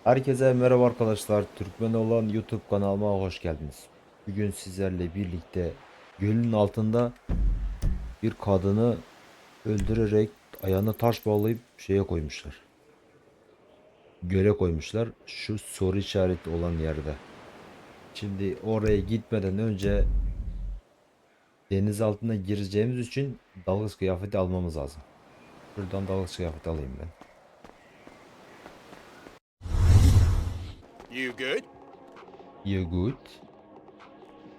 Herkese merhaba arkadaşlar. Türkmen olan YouTube kanalıma hoş geldiniz. Bugün sizlerle birlikte gölün altında bir kadını öldürerek ayağına taş bağlayıp şeye koymuşlar. Göle koymuşlar. Şu soru işareti olan yerde. Şimdi oraya gitmeden önce deniz altına gireceğimiz için dalgıç kıyafeti almamız lazım. Şuradan dalgıç kıyafeti alayım ben. You good? You good.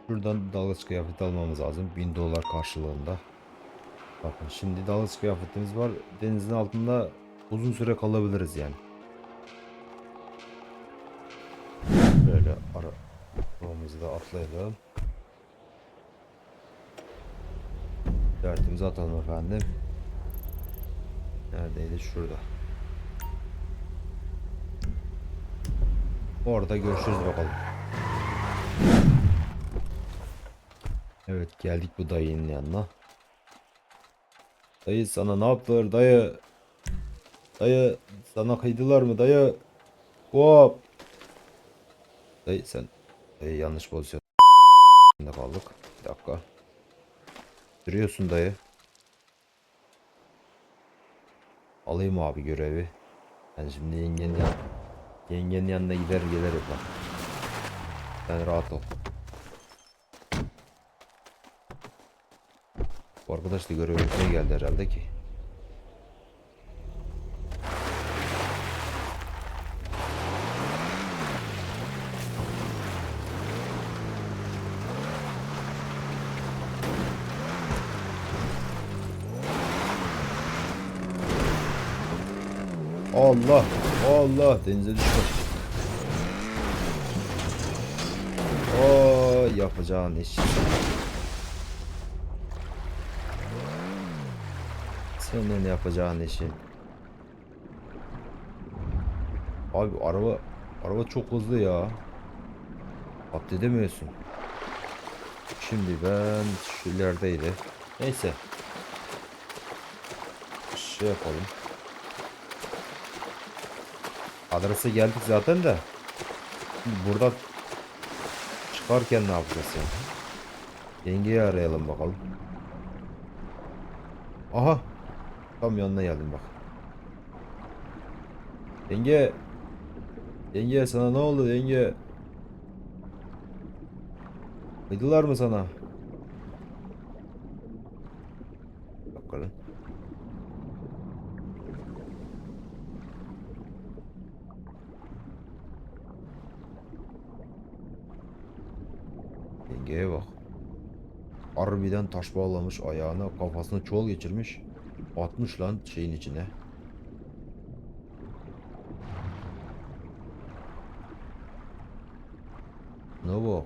Şuradan dalgıç kıyafeti almamız lazım. 1000 dolar karşılığında. Bakın şimdi dalgıç kıyafetimiz var. Denizin altında uzun süre kalabiliriz yani. Böyle arabamızı da atlayalım. Dertimizi atalım efendim. Neredeydi? Şurada. Orada görüşürüz bakalım. Evet, geldik bu dayının yanına. Dayı sana ne yaptılar dayı? Dayı sana kıydılar mı dayı? Hop. Dayı yanlış pozisyonda kaldık. Bir dakika. Duruyorsun dayı. Alayım abi görevi. Ben şimdi yengenin yanına gider gelirim bak. Sen rahat ol. Bu arkadaş da görev yapmaya geldi herhalde ki. Allah Allah denize düştü. Oo, yapacağın iş. Senin yapacağın işin. Abi araba çok hızlı ya. Atlayamıyorsun. Şimdi ben şu ilerideydi. Neyse. Şey yapalım. Adrese geldik zaten de. Şimdi buradan çıkarken ne yapacağız yani? Yengeyi arayalım bakalım. Aha. Tam yanına geldim bak. Yenge. Yenge sana ne oldu yenge? Kıydılar mı sana? Bakalım. Yengeye bak. Harbiden taş bağlamış ayağına, kafasına çuval geçirmiş. Atmış lan şeyin içine. Ne bu?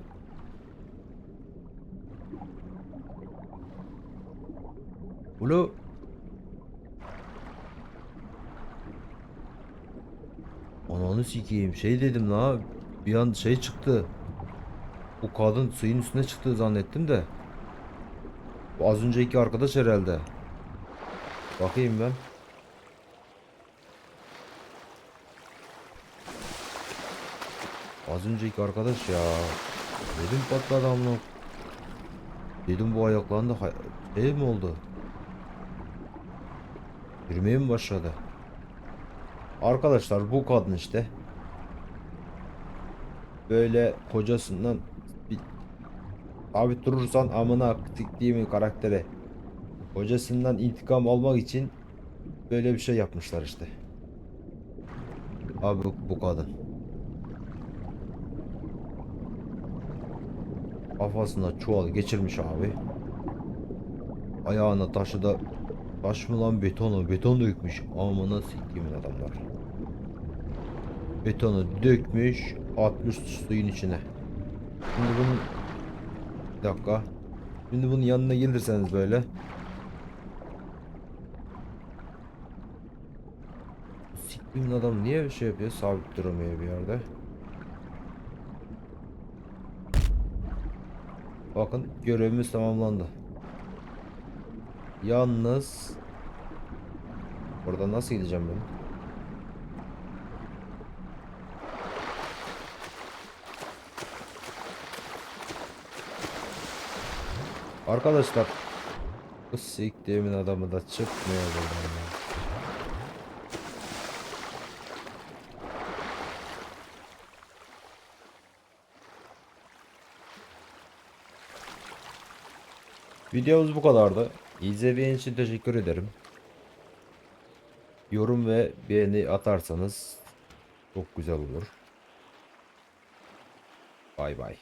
Ulu. Ananı sikeyim. Şey dedim la. Bir an şey çıktı. Bu kadın suyun üstüne çıktı zannettim de. Bu az önceki arkadaş herhalde. Bakayım ben. Az önceki arkadaş ya. Dedim patladı amına. Dedim bu ayaklandı. Şey mi oldu? Yürümeye mi başladı? Arkadaşlar bu kadın işte. Böyle kocasından bir abi durursan amına tiktiğimi karaktere. Kocasından intikam almak için böyle bir şey yapmışlar işte. Abi bu kadın. Kafasına çuval geçirmiş abi. Ayağına taşı da taş mı lan betonu beton dökmüş. Amına siktiğimin adamlar. Betonu dökmüş atmış suyun içine. Şimdi bunun bir dakika. Şimdi bunun yanına gelirseniz böyle. Siktiğimin adam niye bir şey yapıyor? Sabit duramıyor bir yerde. Bakın görevimiz tamamlandı. Yalnız burada nasıl gideceğim ben? Arkadaşlar bu siktiğimin adamı da çıkmıyor buradan ya. Videomuz bu kadardı. İzlediğiniz için teşekkür ederim. Yorum ve beğeni atarsanız çok güzel olur. Bay bay.